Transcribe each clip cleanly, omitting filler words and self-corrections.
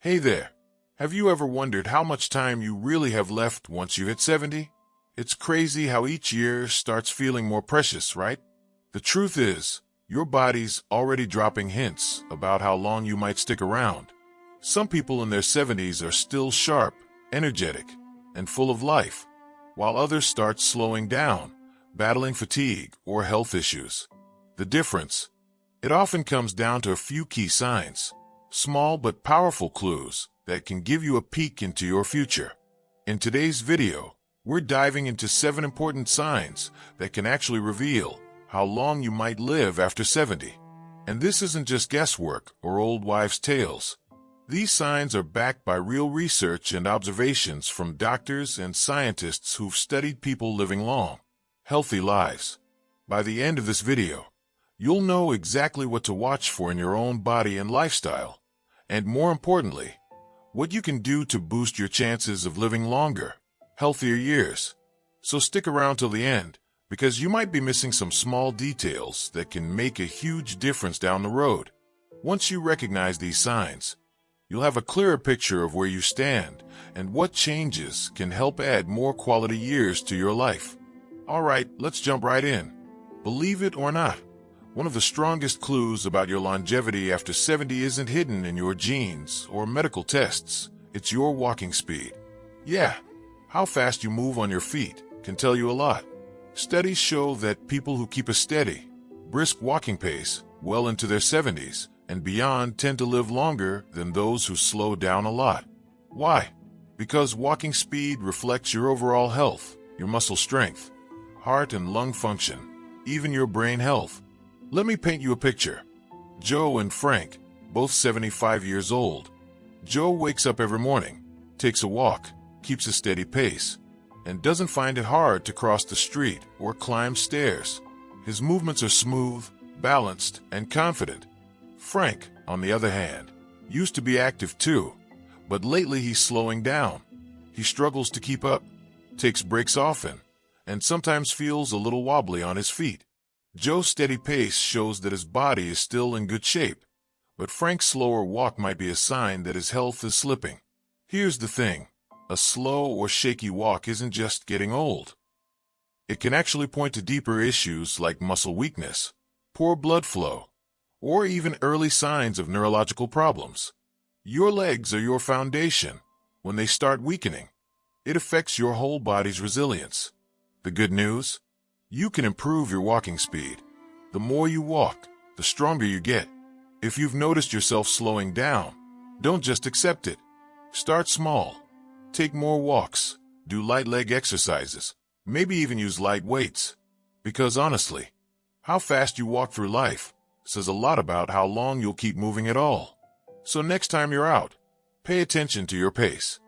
Hey there. Have you ever wondered how much time you really have left once you hit 70? It's crazy how each year starts feeling more precious, right? The truth is, your body's already dropping hints about how long you might stick around. Some people in their 70s are still sharp, energetic, and full of life, while others start slowing down, battling fatigue or health issues. The difference? It often comes down to a few key signs, small but powerful clues that can give you a peek into your future. In today's video, we're diving into 7 important signs that can actually reveal how long you might live after 70. And this isn't just guesswork or old wives' tales. These signs are backed by real research and observations from doctors and scientists who've studied people living long, healthy lives. By the end of this video, you'll know exactly what to watch for in your own body and lifestyle, and more importantly, what you can do to boost your chances of living longer, healthier years. So stick around till the end, because you might be missing some small details that can make a huge difference down the road. Once you recognize these signs, you'll have a clearer picture of where you stand and what changes can help add more quality years to your life. All right, let's jump right in. Believe it or not, one of the strongest clues about your longevity after 70 isn't hidden in your genes or medical tests. It's your walking speed. Yeah, how fast you move on your feet can tell you a lot. Studies show that people who keep a steady, brisk walking pace well into their 70s and beyond tend to live longer than those who slow down a lot. Why? Because walking speed reflects your overall health, your muscle strength, heart and lung function, even your brain health. Let me paint you a picture. Joe and Frank, both 75 years old. Joe wakes up every morning, takes a walk, keeps a steady pace, and doesn't find it hard to cross the street or climb stairs. His movements are smooth, balanced, and confident. Frank, on the other hand, used to be active too, but lately he's slowing down. He struggles to keep up, takes breaks often, and sometimes feels a little wobbly on his feet. Joe's steady pace shows that his body is still in good shape, but Frank's slower walk might be a sign that his health is slipping. Here's the thing, a slow or shaky walk isn't just getting old. It can actually point to deeper issues like muscle weakness, poor blood flow, or even early signs of neurological problems. Your legs are your foundation. When they start weakening, it affects your whole body's resilience. The good news? You can improve your walking speed. The more you walk, the stronger you get. If you've noticed yourself slowing down, don't just accept it. Start small. Take more walks, do light leg exercises, maybe even use light weights. Because honestly, how fast you walk through life says a lot about how long you'll keep moving at all. So next time you're out, pay attention to your pace.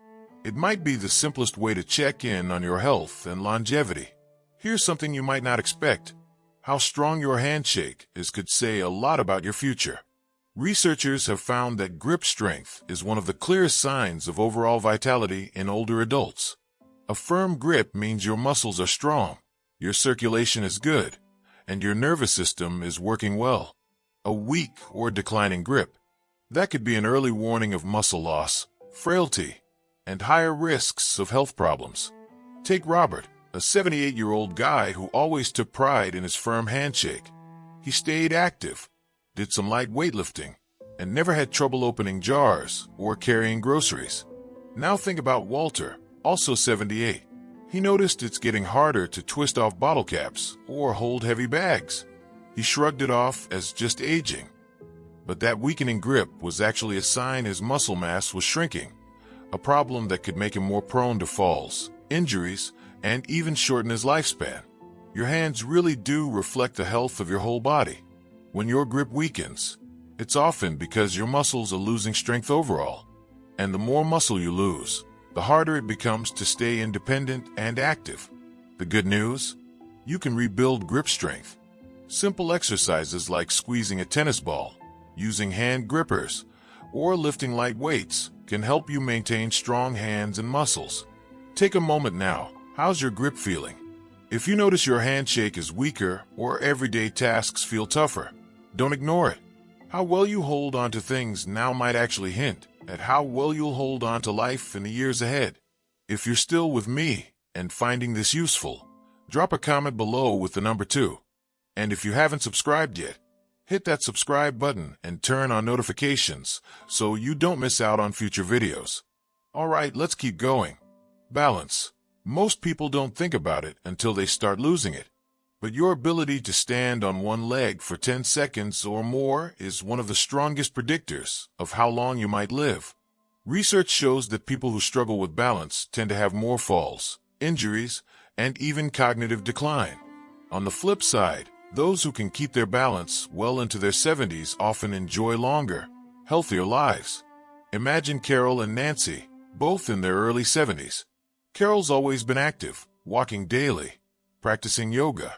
It might be the simplest way to check in on your health and longevity. Here's something you might not expect. How strong your handshake is could say a lot about your future. Researchers have found that grip strength is one of the clearest signs of overall vitality in older adults. A firm grip means your muscles are strong, your circulation is good, and your nervous system is working well. A weak or declining grip, that could be an early warning of muscle loss, frailty, and higher risks of health problems. Take Robert, a 78-year-old guy who always took pride in his firm handshake. He stayed active, did some light weightlifting, and never had trouble opening jars or carrying groceries. Now think about Walter, also 78. He noticed it's getting harder to twist off bottle caps or hold heavy bags. He shrugged it off as just aging. But that weakening grip was actually a sign his muscle mass was shrinking, a problem that could make him more prone to falls, injuries, and even shorten his lifespan. Your hands really do reflect the health of your whole body. When your grip weakens, it's often because your muscles are losing strength overall. And the more muscle you lose, the harder it becomes to stay independent and active. The good news? You can rebuild grip strength. Simple exercises like squeezing a tennis ball, using hand grippers, or lifting light weights can help you maintain strong hands and muscles. Take a moment now. How's your grip feeling? If you notice your handshake is weaker or everyday tasks feel tougher, don't ignore it. How well you hold onto things now might actually hint at how well you'll hold on to life in the years ahead. If you're still with me and finding this useful, drop a comment below with the number 2. And if you haven't subscribed yet, hit that subscribe button and turn on notifications so you don't miss out on future videos. Alright, let's keep going. Balance. Most people don't think about it until they start losing it. But your ability to stand on one leg for 10 seconds or more is one of the strongest predictors of how long you might live. Research shows that people who struggle with balance tend to have more falls, injuries, and even cognitive decline. On the flip side, those who can keep their balance well into their 70s often enjoy longer, healthier lives. Imagine Carol and Nancy, both in their early 70s. Carol's always been active, walking daily, practicing yoga,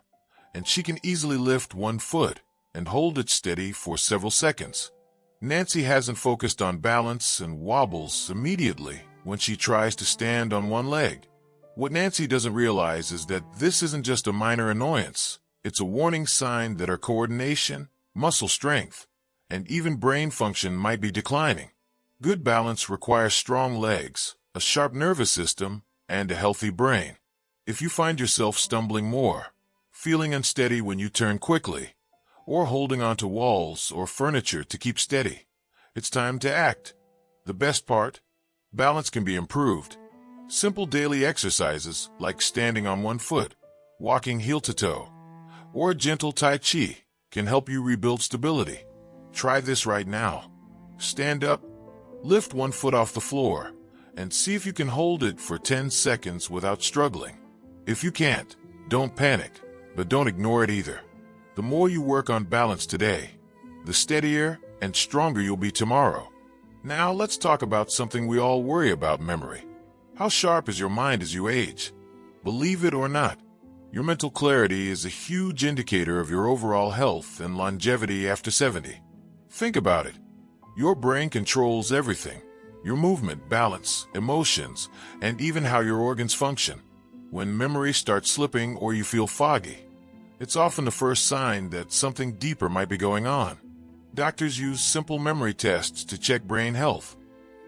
and she can easily lift one foot and hold it steady for several seconds. Nancy hasn't focused on balance and wobbles immediately when she tries to stand on one leg. What Nancy doesn't realize is that this isn't just a minor annoyance. It's a warning sign that her coordination, muscle strength, and even brain function might be declining. Good balance requires strong legs, a sharp nervous system, and a healthy brain. If you find yourself stumbling more, feeling unsteady when you turn quickly, or holding onto walls or furniture to keep steady, it's time to act. The best part? Balance can be improved. Simple daily exercises like standing on one foot, walking heel to toe, or a gentle Tai Chi can help you rebuild stability. Try this right now. Stand up, lift one foot off the floor, and see if you can hold it for 10 seconds without struggling. If you can't, don't panic, but don't ignore it either. The more you work on balance today, the steadier and stronger you'll be tomorrow. Now let's talk about something we all worry about: memory. How sharp is your mind as you age? Believe it or not, your mental clarity is a huge indicator of your overall health and longevity after 70. Think about it. Your brain controls everything: your movement, balance, emotions, and even how your organs function. When memory starts slipping or you feel foggy, it's often the first sign that something deeper might be going on. Doctors use simple memory tests to check brain health,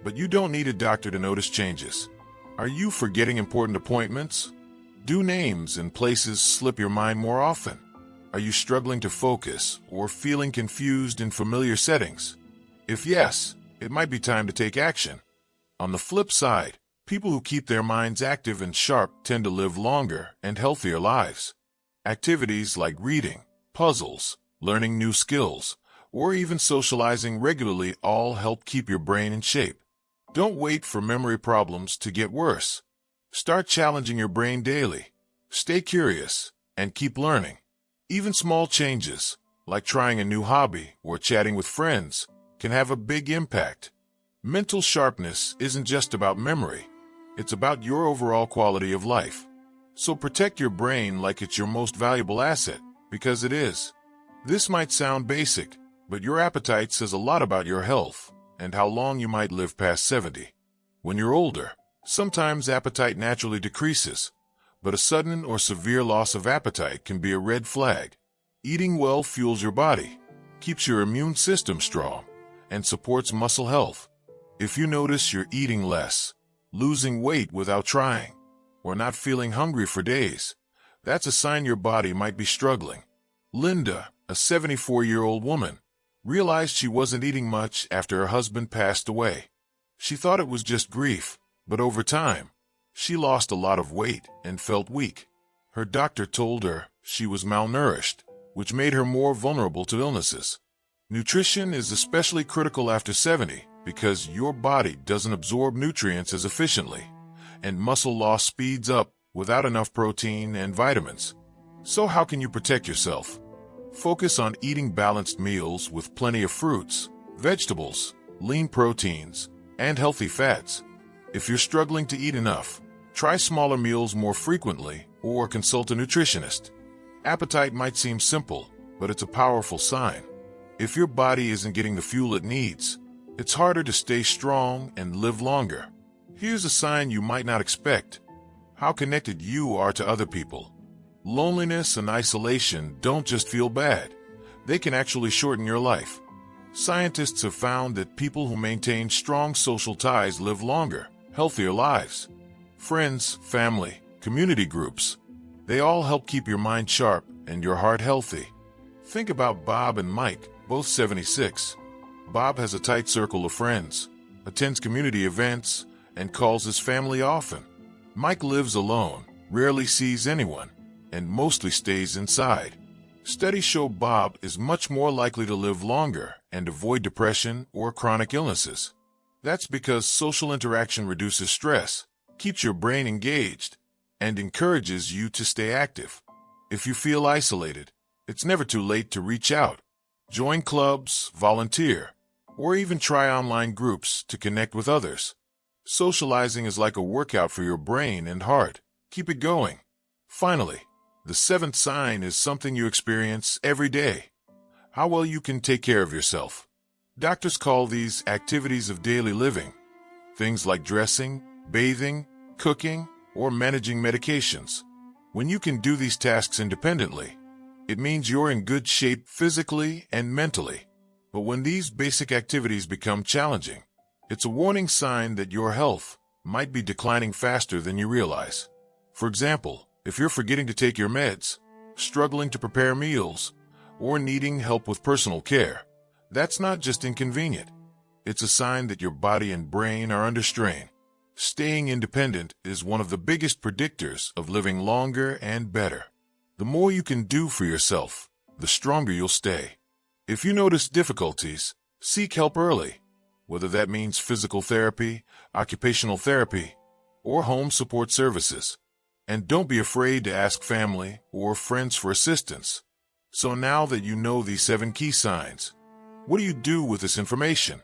but you don't need a doctor to notice changes. Are you forgetting important appointments? Do names and places slip your mind more often? Are you struggling to focus or feeling confused in familiar settings? If yes, it might be time to take action. On the flip side, people who keep their minds active and sharp tend to live longer and healthier lives. Activities like reading, puzzles, learning new skills, or even socializing regularly all help keep your brain in shape. Don't wait for memory problems to get worse. Start challenging your brain daily. Stay curious and keep learning. Even small changes, like trying a new hobby or chatting with friends, can have a big impact. Mental sharpness isn't just about memory. It's about your overall quality of life. So protect your brain like it's your most valuable asset, because it is. This might sound basic, but your appetite says a lot about your health and how long you might live past 70. When you're older, sometimes appetite naturally decreases, but a sudden or severe loss of appetite can be a red flag. Eating well fuels your body, keeps your immune system strong, and supports muscle health. If you notice you're eating less, losing weight without trying, or not feeling hungry for days, that's a sign your body might be struggling. Linda, a 74-year-old woman, realized she wasn't eating much after her husband passed away. She thought it was just grief, but over time, she lost a lot of weight and felt weak. Her doctor told her she was malnourished, which made her more vulnerable to illnesses. Nutrition is especially critical after 70 because your body doesn't absorb nutrients as efficiently, and muscle loss speeds up without enough protein and vitamins. So how can you protect yourself? Focus on eating balanced meals with plenty of fruits, vegetables, lean proteins, and healthy fats. If you're struggling to eat enough, try smaller meals more frequently or consult a nutritionist. Appetite might seem simple, but it's a powerful sign. If your body isn't getting the fuel it needs, it's harder to stay strong and live longer. Here's a sign you might not expect: how connected you are to other people. Loneliness and isolation don't just feel bad. They can actually shorten your life. Scientists have found that people who maintain strong social ties live longer, healthier lives. Friends, family, community groups, they all help keep your mind sharp and your heart healthy. Think about Bob and Mike, both 76. Bob has a tight circle of friends, attends community events, and calls his family often. Mike lives alone, rarely sees anyone, and mostly stays inside. Studies show Bob is much more likely to live longer and avoid depression or chronic illnesses. That's because social interaction reduces stress, keeps your brain engaged, and encourages you to stay active. If you feel isolated, it's never too late to reach out. Join clubs, volunteer, or even try online groups to connect with others. Socializing is like a workout for your brain and heart. Keep it going. Finally, the seventh sign is something you experience every day: how well you can take care of yourself. Doctors call these activities of daily living. Things like dressing, bathing, cooking, or managing medications. When you can do these tasks independently, it means you're in good shape physically and mentally. But when these basic activities become challenging, it's a warning sign that your health might be declining faster than you realize. For example, if you're forgetting to take your meds, struggling to prepare meals, or needing help with personal care, that's not just inconvenient. It's a sign that your body and brain are under strain. Staying independent is one of the biggest predictors of living longer and better. The more you can do for yourself, the stronger you'll stay. If you notice difficulties, seek help early, whether that means physical therapy, occupational therapy, or home support services. And don't be afraid to ask family or friends for assistance. So now that you know these 7 key signs, what do you do with this information?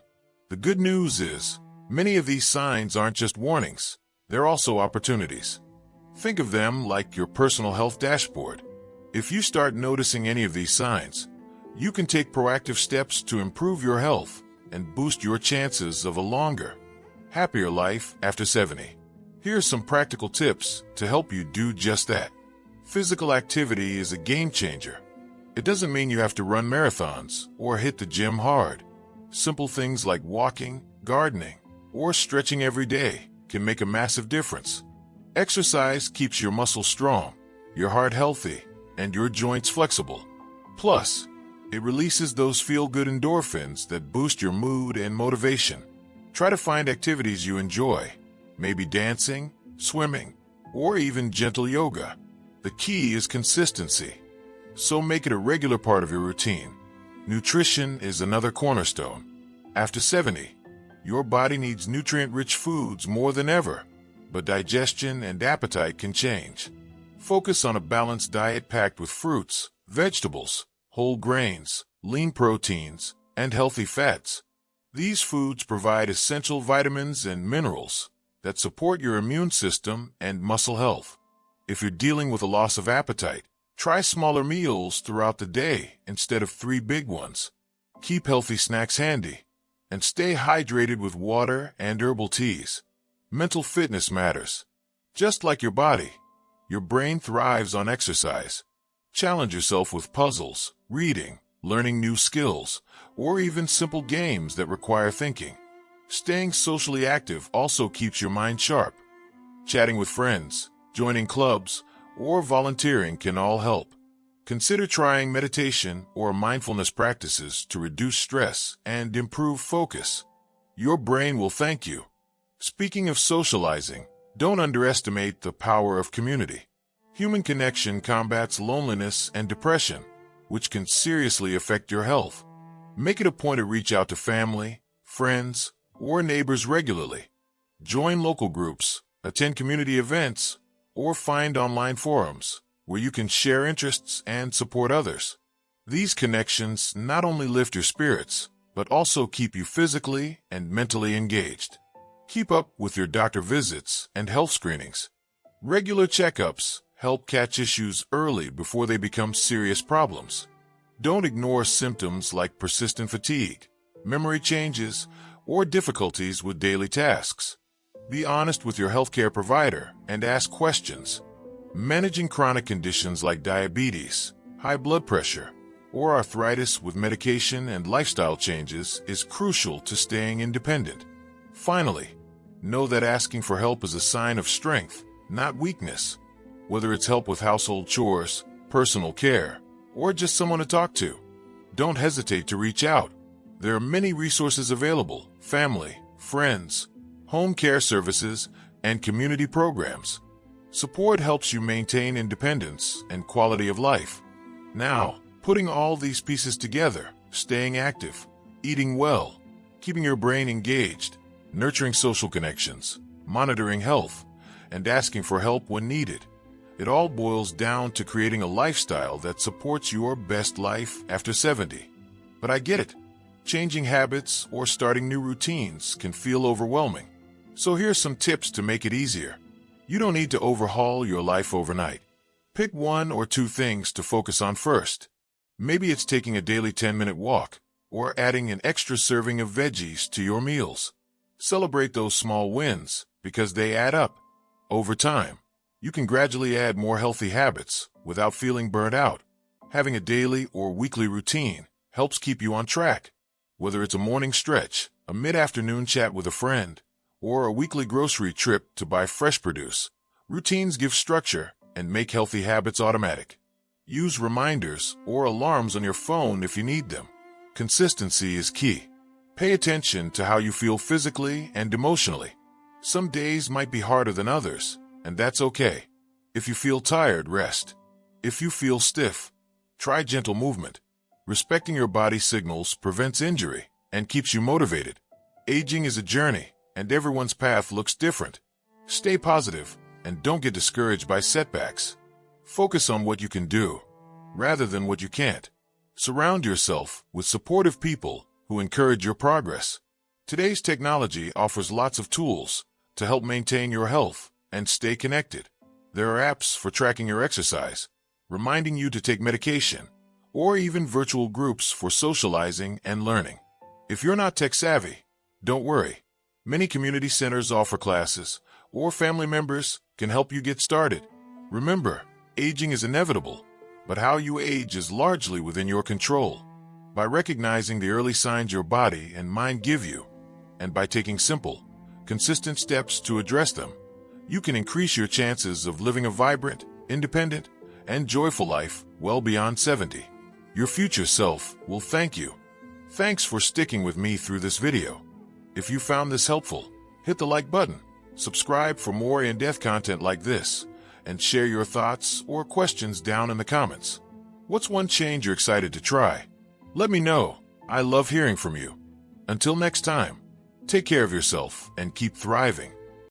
The good news is, many of these signs aren't just warnings, they're also opportunities. Think of them like your personal health dashboard. If you start noticing any of these signs, you can take proactive steps to improve your health and boost your chances of a longer, happier life after 70. Here are some practical tips to help you do just that. Physical activity is a game changer. It doesn't mean you have to run marathons or hit the gym hard. Simple things like walking, gardening, or stretching every day can make a massive difference. Exercise keeps your muscles strong, your heart healthy, and your joints flexible. Plus, it releases those feel-good endorphins that boost your mood and motivation. Try to find activities you enjoy, maybe dancing, swimming, or even gentle yoga. The key is consistency, so make it a regular part of your routine. Nutrition is another cornerstone. After 70, your body needs nutrient-rich foods more than ever, but digestion and appetite can change. Focus on a balanced diet packed with fruits, vegetables, whole grains, lean proteins, and healthy fats. These foods provide essential vitamins and minerals that support your immune system and muscle health. If you're dealing with a loss of appetite, try smaller meals throughout the day instead of 3 big ones. Keep healthy snacks handy, and stay hydrated with water and herbal teas. Mental fitness matters. Just like your body, your brain thrives on exercise. Challenge yourself with puzzles, reading, learning new skills, or even simple games that require thinking. Staying socially active also keeps your mind sharp. Chatting with friends, joining clubs, or volunteering can all help. Consider trying meditation or mindfulness practices to reduce stress and improve focus. Your brain will thank you. Speaking of socializing, don't underestimate the power of community. Human connection combats loneliness and depression, which can seriously affect your health. Make it a point to reach out to family, friends, or neighbors regularly. Join local groups, attend community events, or find online forums where you can share interests and support others. These connections not only lift your spirits, but also keep you physically and mentally engaged. Keep up with your doctor visits and health screenings. Regular checkups help catch issues early before they become serious problems. Don't ignore symptoms like persistent fatigue, memory changes, or difficulties with daily tasks. Be honest with your healthcare provider and ask questions. Managing chronic conditions like diabetes, high blood pressure, or arthritis with medication and lifestyle changes is crucial to staying independent. Finally, know that asking for help is a sign of strength, not weakness. Whether it's help with household chores, personal care, or just someone to talk to, don't hesitate to reach out. There are many resources available: family, friends, home care services, and community programs. Support helps you maintain independence and quality of life. Now, putting all these pieces together, staying active, eating well, keeping your brain engaged, nurturing social connections, monitoring health, and asking for help when needed, it all boils down to creating a lifestyle that supports your best life after 70. But I get it. Changing habits or starting new routines can feel overwhelming. So here's some tips to make it easier. You don't need to overhaul your life overnight. Pick 1 or 2 things to focus on first. Maybe it's taking a daily 10-minute walk or adding an extra serving of veggies to your meals. Celebrate those small wins because they add up. Over time, you can gradually add more healthy habits without feeling burnt out. Having a daily or weekly routine helps keep you on track. Whether it's a morning stretch, a mid-afternoon chat with a friend, or a weekly grocery trip to buy fresh produce, routines give structure and make healthy habits automatic. Use reminders or alarms on your phone if you need them. Consistency is key. Pay attention to how you feel physically and emotionally. Some days might be harder than others, and that's okay. If you feel tired, rest. If you feel stiff, try gentle movement. Respecting your body's signals prevents injury and keeps you motivated. Aging is a journey, and everyone's path looks different. Stay positive and don't get discouraged by setbacks. Focus on what you can do, rather than what you can't. Surround yourself with supportive people who encourage your progress. Today's technology offers lots of tools to help maintain your health and stay connected. There are apps for tracking your exercise, reminding you to take medication, or even virtual groups for socializing and learning. If you're not tech-savvy, don't worry. Many community centers offer classes, or family members can help you get started. Remember, aging is inevitable, but how you age is largely within your control. By recognizing the early signs your body and mind give you, and by taking simple, consistent steps to address them, you can increase your chances of living a vibrant, independent, and joyful life well beyond 70. Your future self will thank you. Thanks for sticking with me through this video. If you found this helpful, hit the like button, subscribe for more in-depth content like this, and share your thoughts or questions down in the comments. What's one change you're excited to try? Let me know. I love hearing from you. Until next time, take care of yourself and keep thriving.